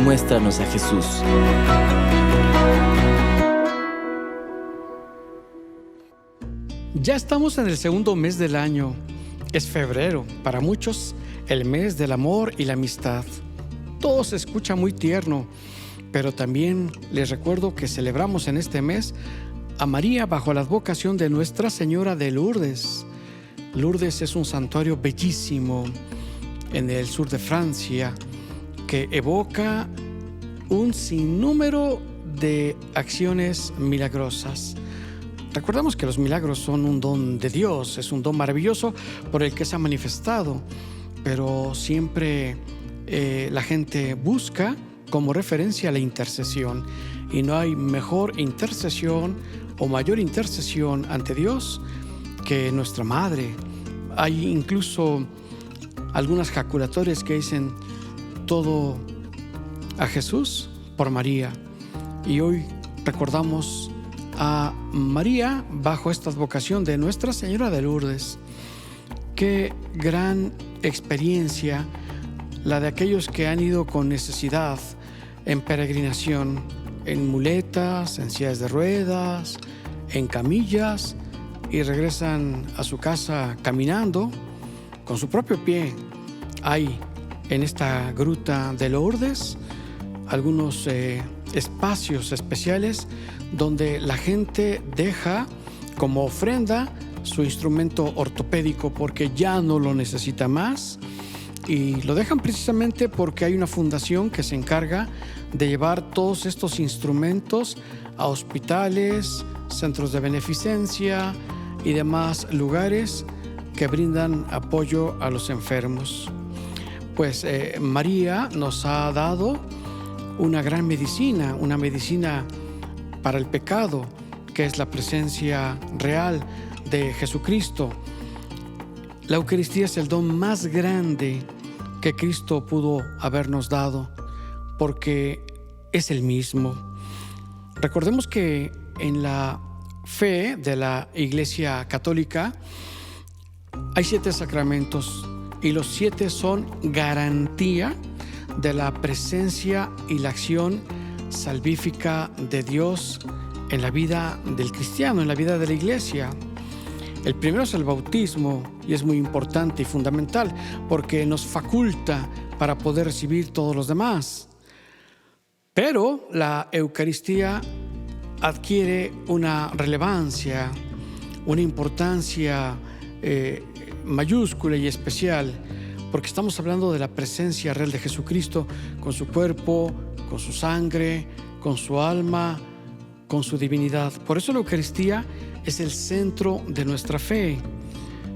muéstranos a Jesús. Ya estamos en el segundo mes del año. Es febrero, para muchos el mes del amor y la amistad. Todo se escucha muy tierno, pero también les recuerdo que celebramos en este mes a María bajo la advocación de Nuestra Señora de Lourdes. Lourdes es un santuario bellísimo en el sur de Francia que evoca un sinnúmero de acciones milagrosas. Recordamos que los milagros son un don de Dios, es un don maravilloso por el que se ha manifestado, pero siempre la gente busca como referencia la intercesión, y no hay mejor intercesión o mayor intercesión ante Dios que nuestra Madre. Hay incluso algunas jaculatorias que dicen todo a Jesús por María, y hoy recordamos a María bajo esta advocación de Nuestra Señora de Lourdes. Qué gran experiencia la de aquellos que han ido con necesidad en peregrinación, en muletas, en sillas de ruedas, en camillas, y regresan a su casa caminando con su propio pie. Hay en esta gruta de Lourdes algunos espacios especiales donde la gente deja como ofrenda su instrumento ortopédico porque ya no lo necesita más, y lo dejan precisamente porque hay una fundación que se encarga de llevar todos estos instrumentos a hospitales, centros de beneficencia y demás lugares que brindan apoyo a los enfermos. Pues María nos ha dado una gran medicina, una medicina para el pecado, que es la presencia real de Jesucristo. La Eucaristía es el don más grande que Cristo pudo habernos dado, porque es el mismo. Recordemos que en la fe de la Iglesia Católica hay 7 sacramentos, y los 7 son garantía de la presencia y la acción salvífica de Dios en la vida del cristiano, en la vida de la Iglesia. El primero es el bautismo, y es muy importante y fundamental porque nos faculta para poder recibir todos los demás. Pero la Eucaristía adquiere una relevancia, una importancia mayúscula y especial, porque estamos hablando de la presencia real de Jesucristo con su cuerpo, con su sangre, con su alma, con su divinidad. Por eso la Eucaristía es el centro de nuestra fe.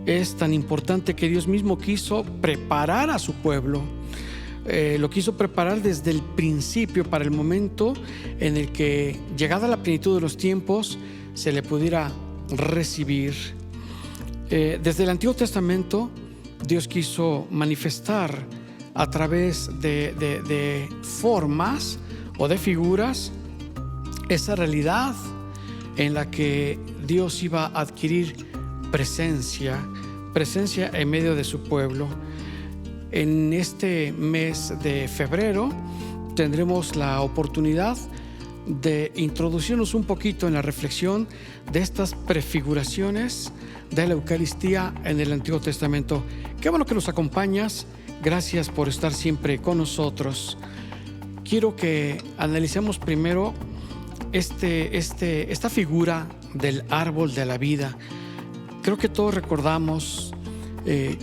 Es tan importante que Dios mismo quiso preparar a su pueblo. Lo quiso preparar desde el principio para el momento en el que, llegada la plenitud de los tiempos, se le pudiera recibir. Desde el Antiguo Testamento, Dios quiso manifestar a través de formas o de figuras esa realidad en la que Dios iba a adquirir presencia en medio de su pueblo. En este mes de febrero tendremos la oportunidad de introducirnos un poquito en la reflexión de estas prefiguraciones de la Eucaristía en el Antiguo Testamento. Qué bueno que nos acompañas. Gracias por estar siempre con nosotros. Quiero que analicemos primero esta figura del árbol de la vida. Creo que todos recordamos en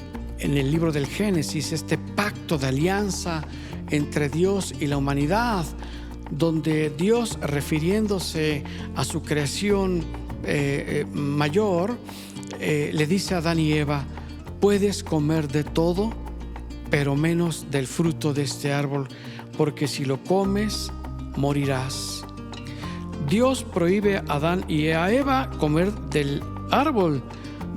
el libro del Génesis este pacto de alianza entre Dios y la humanidad, donde Dios, refiriéndose a su creación mayor, le dice a Adán y Eva: puedes comer de todo, pero menos del fruto de este árbol, porque si lo comes, morirás. Dios prohíbe a Adán y a Eva comer del árbol,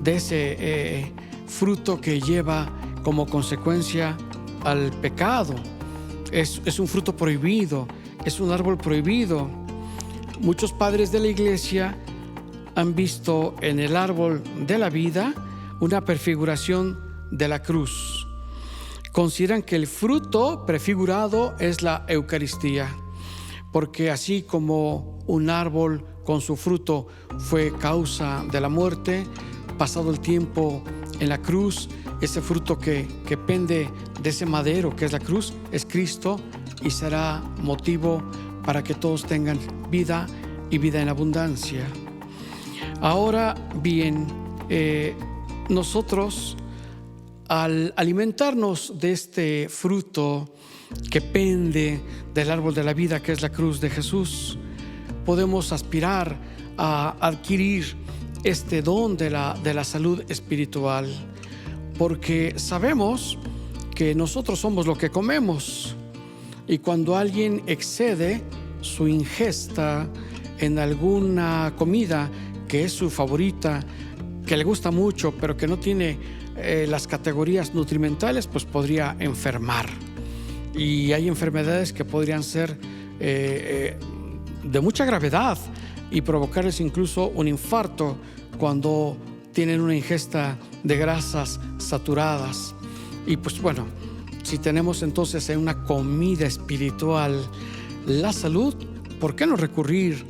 de ese fruto que lleva como consecuencia al pecado. Es un fruto prohibido, es un árbol prohibido. Muchos padres de la Iglesia han visto en el árbol de la vida una prefiguración de la cruz. consideran que el fruto prefigurado es la Eucaristía, porque así como un árbol con su fruto fue causa de la muerte, pasado el tiempo en la cruz, ese fruto que pende de ese madero que es la cruz, es Cristo, y será motivo para que todos tengan vida y vida en abundancia. Ahora bien, nosotros al alimentarnos de este fruto que pende del árbol de la vida, que es la cruz de Jesús, podemos aspirar a adquirir este don de la salud espiritual, porque sabemos que nosotros somos lo que comemos, y cuando alguien excede su ingesta en alguna comida que es su favorita, que le gusta mucho, pero que no tiene las categorías nutrimentales, pues podría enfermar. Y hay enfermedades que podrían ser de mucha gravedad y provocarles incluso un infarto cuando tienen una ingesta de grasas saturadas. Y pues bueno, si tenemos entonces en una comida espiritual la salud, ¿por qué no recurrir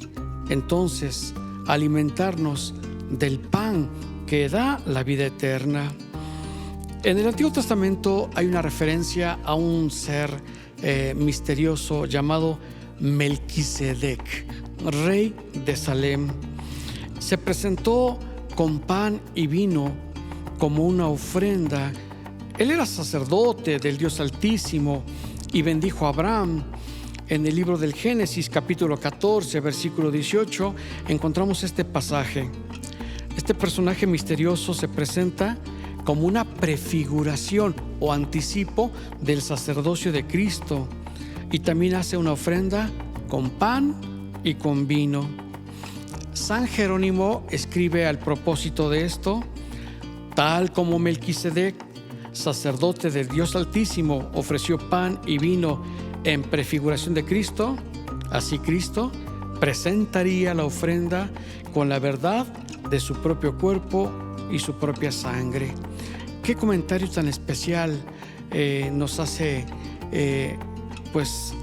entonces a alimentarnos del pan que da la vida eterna? En el Antiguo Testamento hay una referencia a un ser misterioso llamado Melquisedec, rey de Salem. Se presentó con pan y vino como una ofrenda. Él era sacerdote del Dios Altísimo y bendijo a Abraham. En el libro del Génesis, capítulo 14, versículo 18, encontramos este pasaje. Este personaje misterioso se presenta como una prefiguración o anticipo del sacerdocio de Cristo, y también hace una ofrenda con pan y con vino. San Jerónimo escribe al propósito de esto: tal como Melquisedec, sacerdote del Dios Altísimo, ofreció pan y vino en prefiguración de Cristo, así Cristo presentaría la ofrenda con la verdad de su propio cuerpo y su propia sangre. Qué comentario tan especial nos hace pues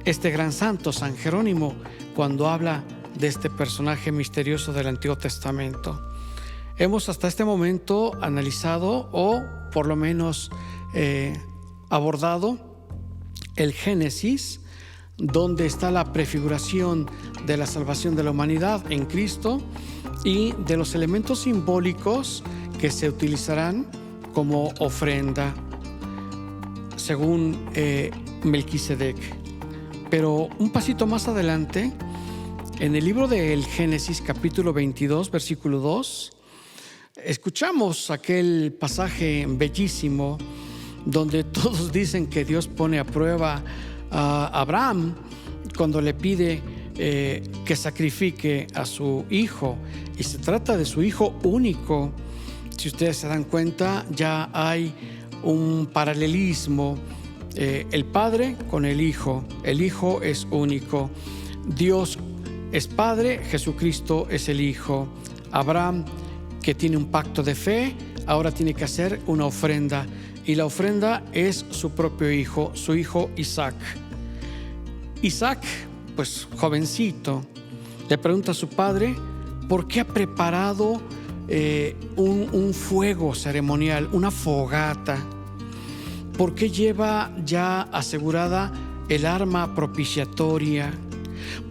este gran santo San Jerónimo cuando habla de este personaje misterioso del Antiguo Testamento. Hemos hasta este momento analizado, o por lo menos abordado, el Génesis, donde está la prefiguración de la salvación de la humanidad en Cristo y de los elementos simbólicos que se utilizarán como ofrenda según Melquisedec. Pero un pasito más adelante, en el libro del Génesis, capítulo 22, versículo 2, escuchamos aquel pasaje bellísimo donde todos dicen que Dios pone a prueba a Abraham cuando le pide que sacrifique a su hijo, y se trata de su hijo único. Si ustedes se dan cuenta, ya hay un paralelismo, el Padre con el Hijo es único, Dios es Padre, Jesucristo es el Hijo. Abraham, que tiene un pacto de fe, ahora tiene que hacer una ofrenda, y la ofrenda es su propio hijo, su hijo Isaac. Isaac, pues jovencito, le pregunta a su padre por qué ha preparado un fuego ceremonial, una fogata, por qué lleva ya asegurada el arma propiciatoria,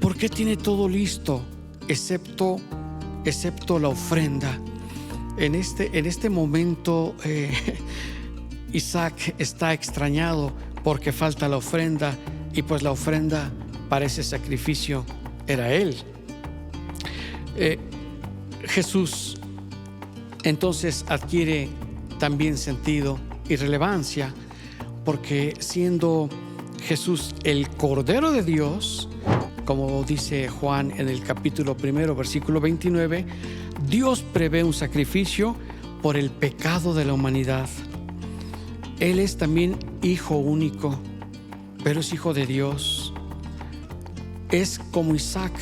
por qué tiene todo listo excepto la ofrenda. En este momento Isaac está extrañado porque falta la ofrenda, y pues la ofrenda para ese sacrificio era él. Jesús entonces adquiere también sentido y relevancia, porque siendo Jesús el Cordero de Dios, como dice Juan en el capítulo 1, versículo 29, Dios prevé un sacrificio por el pecado de la humanidad. Él es también hijo único, pero es hijo de Dios. Es como Isaac,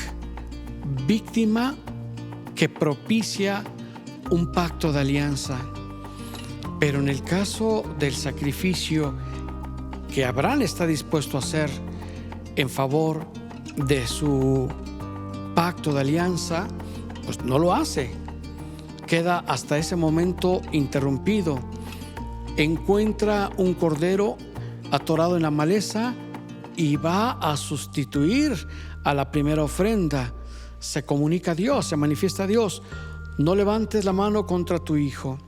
víctima que propicia un pacto de alianza. Pero en el caso del sacrificio que Abraham está dispuesto a hacer en favor de su pacto de alianza, pues no lo hace. Queda hasta ese momento interrumpido. Encuentra un cordero atorado en la maleza y va a sustituir a la primera ofrenda. Se comunica a Dios, se manifiesta a Dios: no levantes la mano contra tu hijo.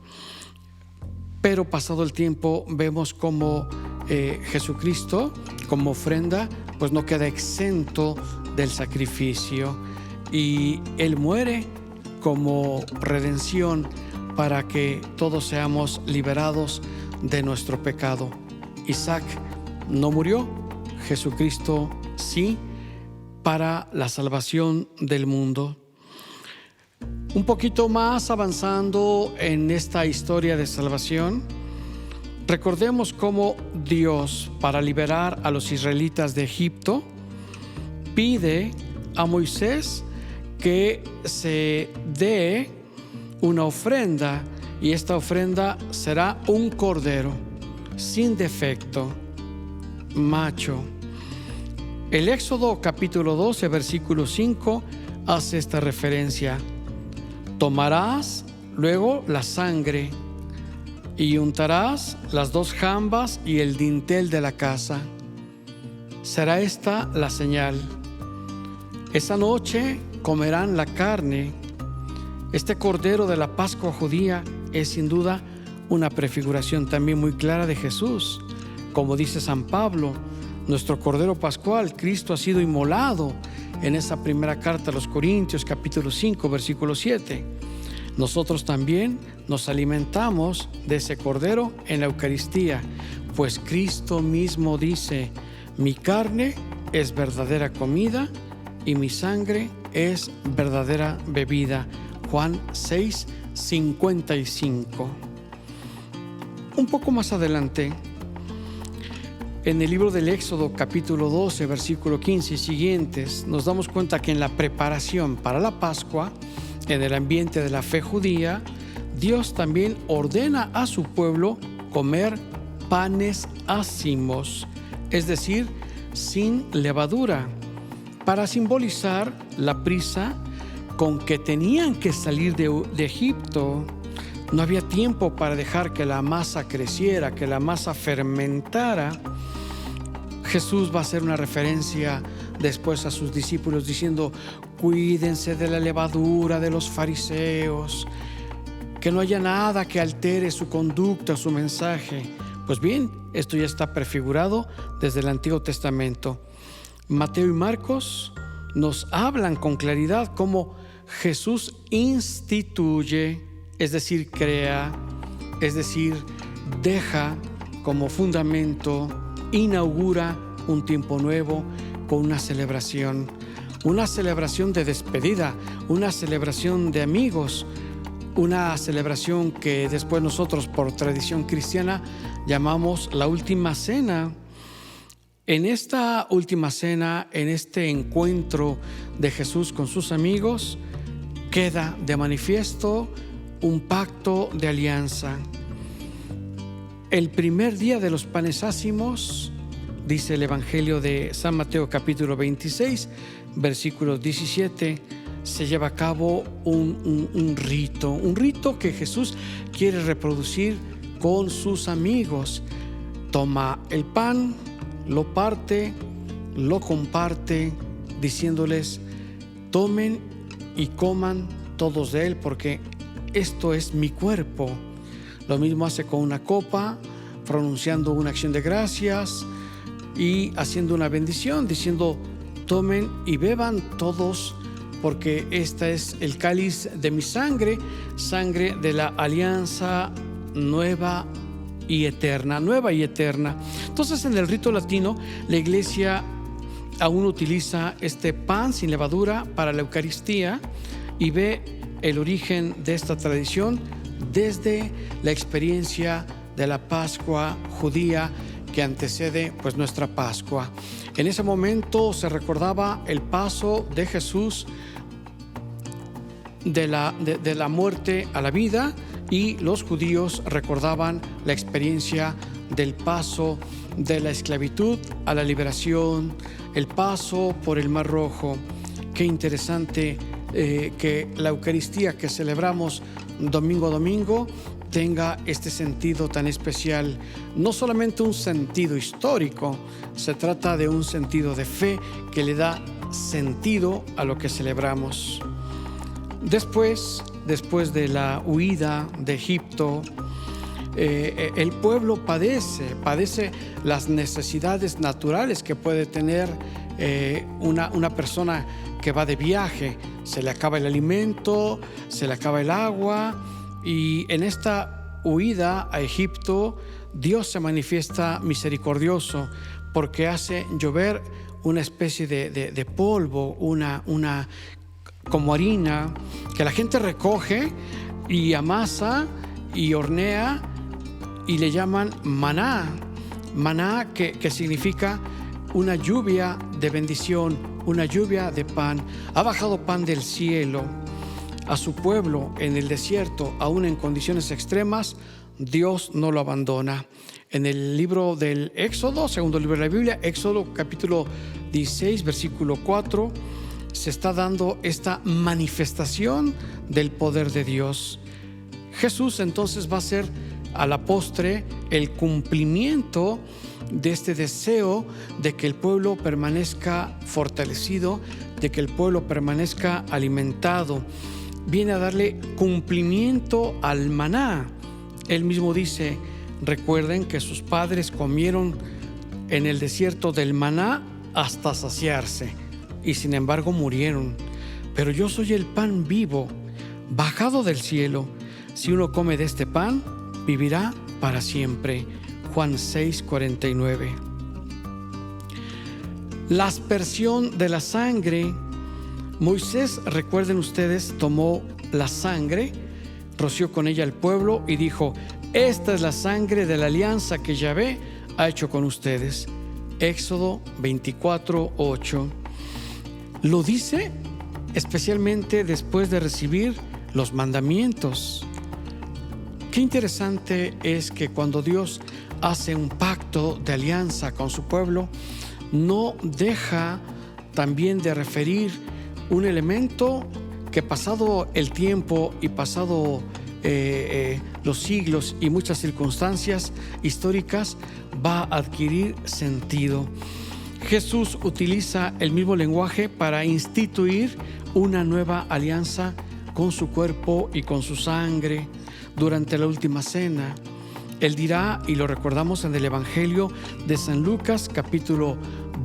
Pero pasado el tiempo vemos como Jesucristo como ofrenda pues no queda exento del sacrificio, y Él muere como redención para que todos seamos liberados de nuestro pecado. Isaac no murió, Jesucristo sí, para la salvación del mundo. Un poquito más avanzando en esta historia de salvación, recordemos cómo Dios, para liberar a los israelitas de Egipto, pide a Moisés que se dé una ofrenda, y esta ofrenda será un cordero sin defecto, macho. El Éxodo capítulo 12 versículo 5 hace esta referencia: tomarás luego la sangre y untarás las dos jambas y el dintel de la casa. Será esta la señal. Esa noche comerán la carne. Este cordero de la Pascua judía es sin duda una prefiguración también muy clara de Jesús. Como dice San Pablo, nuestro cordero pascual, Cristo, ha sido inmolado en esa primera carta a los Corintios capítulo 5 versículo 7. Nosotros también nos alimentamos de ese cordero en la Eucaristía, pues Cristo mismo dice: mi carne es verdadera comida y mi sangre es verdadera bebida. Juan 6:55. Un poco más adelante, en el libro del Éxodo capítulo 12 versículo 15 y siguientes, nos damos cuenta que en la preparación para la Pascua, en el ambiente de la fe judía, Dios también ordena a su pueblo comer panes ácimos, es decir, sin levadura, para simbolizar la prisa con que tenían que salir de Egipto. No había tiempo para dejar que la masa creciera, que la masa fermentara. Jesús va a hacer una referencia después a sus discípulos diciendo: cuídense de la levadura de los fariseos, que no haya nada que altere su conducta, su mensaje. Pues bien, esto ya está prefigurado desde el Antiguo Testamento. Mateo y Marcos nos hablan con claridad cómo Jesús instituye, es decir, crea, es decir, deja como fundamento, inaugura un tiempo nuevo con una celebración de despedida, una celebración de amigos, una celebración que después nosotros por tradición cristiana llamamos la última cena. En esta última cena, en este encuentro de Jesús con sus amigos, queda de manifiesto un pacto de alianza. El primer día de los panes ácimos, dice el Evangelio de San Mateo capítulo 26, versículo 17, se lleva a cabo un rito que Jesús quiere reproducir con sus amigos. Toma el pan, lo parte, lo comparte, diciéndoles: tomen y coman todos de él, porque esto es mi cuerpo. Lo mismo hace con una copa, pronunciando una acción de gracias y haciendo una bendición, diciendo: tomen y beban todos, porque este es el cáliz de mi sangre, sangre de la alianza nueva y eterna. Entonces, en el rito latino, la Iglesia aún utiliza este pan sin levadura para la Eucaristía y ve el origen de esta tradición desde la experiencia de la Pascua judía que antecede pues nuestra Pascua. En ese momento se recordaba el paso de Jesús de la muerte a la vida, y los judíos recordaban la experiencia del paso de la esclavitud a la liberación, el paso por el Mar Rojo. Qué interesante que la Eucaristía que celebramos domingo a domingo tenga este sentido tan especial. No solamente un sentido histórico, se trata de un sentido de fe que le da sentido a lo que celebramos. Después de la huida de Egipto, el pueblo padece las necesidades naturales que puede tener una persona que va de viaje. Se le acaba el alimento, se le acaba el agua, y en esta huida a Egipto Dios se manifiesta misericordioso porque hace llover una especie de polvo, una como harina que la gente recoge y amasa y hornea, y le llaman maná que significa una lluvia de bendición, una lluvia de pan. Ha bajado pan del cielo a su pueblo en el desierto, aún en condiciones extremas. Dios no lo abandona. En el libro del Éxodo, segundo libro de la Biblia, Éxodo capítulo 16, versículo 4, se está dando esta manifestación del poder de Dios. Jesús entonces va a ser a la postre el cumplimiento de este deseo de que el pueblo permanezca fortalecido, de que el pueblo permanezca alimentado. Viene a darle cumplimiento al maná. Él mismo dice: recuerden que sus padres comieron en el desierto del maná hasta saciarse, y sin embargo murieron. Pero yo soy el pan vivo, bajado del cielo. Si uno come de este pan, vivirá para siempre. Juan 6:49. La aspersión de la sangre. Moisés, recuerden ustedes, tomó la sangre, roció con ella al pueblo y dijo: esta es la sangre de la alianza que Yahvé ha hecho con ustedes. Éxodo 24:8. Lo dice especialmente después de recibir los mandamientos. Qué interesante es que cuando Dios hace un pacto de alianza con su pueblo, no deja también de referir un elemento que, pasado el tiempo y pasado los siglos y muchas circunstancias históricas, va a adquirir sentido. Jesús utiliza el mismo lenguaje para instituir una nueva alianza con su cuerpo y con su sangre durante la última cena. Él dirá, y lo recordamos en el Evangelio de San Lucas, capítulo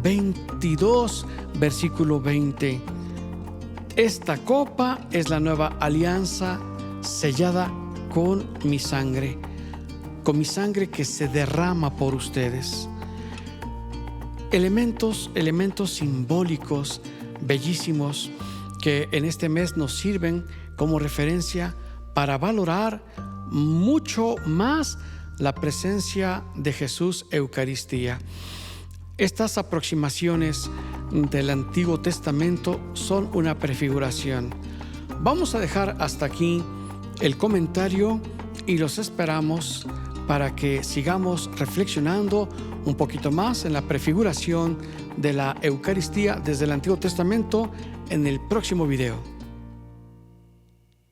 22, versículo 20: esta copa es la nueva alianza sellada con mi sangre que se derrama por ustedes. Elementos simbólicos bellísimos que en este mes nos sirven como referencia para valorar mucho más la presencia de Jesús Eucaristía. Estas aproximaciones del Antiguo Testamento son una prefiguración. Vamos a dejar hasta aquí el comentario y los esperamos para que sigamos reflexionando un poquito más en la prefiguración de la Eucaristía desde el Antiguo Testamento en el próximo video.